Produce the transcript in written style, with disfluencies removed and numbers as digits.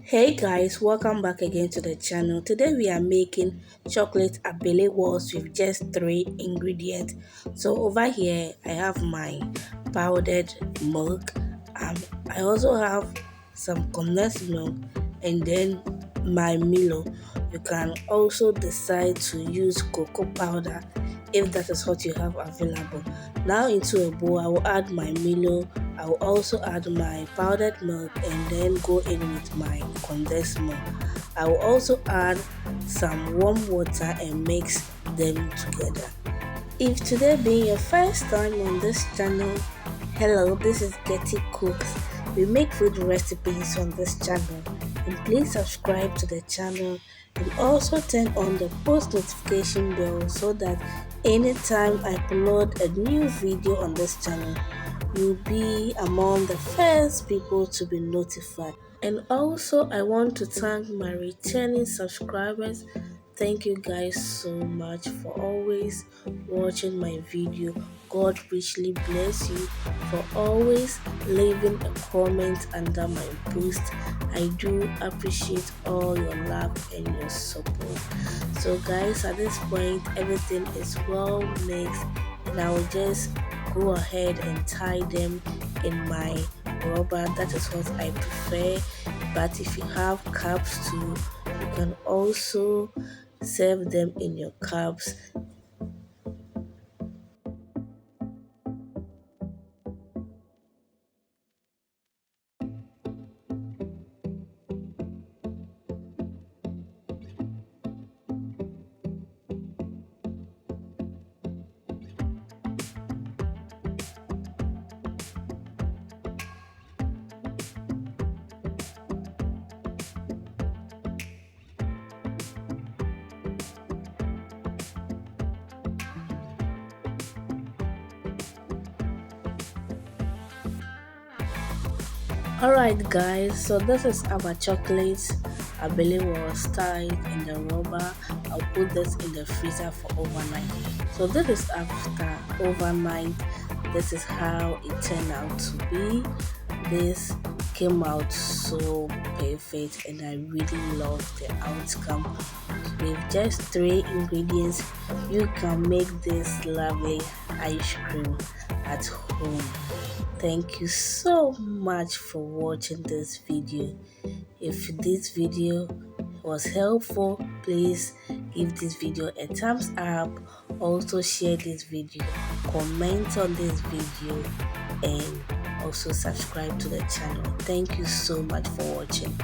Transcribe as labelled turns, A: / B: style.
A: Hey guys, welcome back again to the channel. Today we are making chocolate Abelewalls with just three ingredients. So over here I have my powdered milk. I also have some condensed milk and then my Milo. You can also decide to use cocoa powder if that is what you have available. Now into a bowl, I will add my Milo. I will also add my powdered milk and then go in with my condensed milk. I will also add some warm water and mix them together. If today being your first time on this channel, hello, this is Getty Cooks. We make food recipes on this channel, and please subscribe to the channel and also turn on the post notification bell so that anytime I upload a new video on this channel, you'll be among the first people to be notified. And also, I want to thank my returning subscribers. Thank you guys so much for always watching my video. God richly bless you for always leaving a comment under my post. I do appreciate all your love and your support. So guys, at this point everything is well mixed and I will just go ahead and tie them in my rubber. That is what I prefer, but if you have cups too, you can also serve them in your cups. Alright guys, so this is our chocolate Abelewalls tied in the rubber. I'll put this in the freezer for overnight. So this is after overnight. This is how it turned out to be. This came out so perfect and I really love the outcome. With just three ingredients, you can make this lovely ice cream at home. Thank you so much for watching this video. If this video was helpful, please give this video a thumbs up. Also share this video, comment on this video, and also subscribe to the channel. Thank you so much for watching.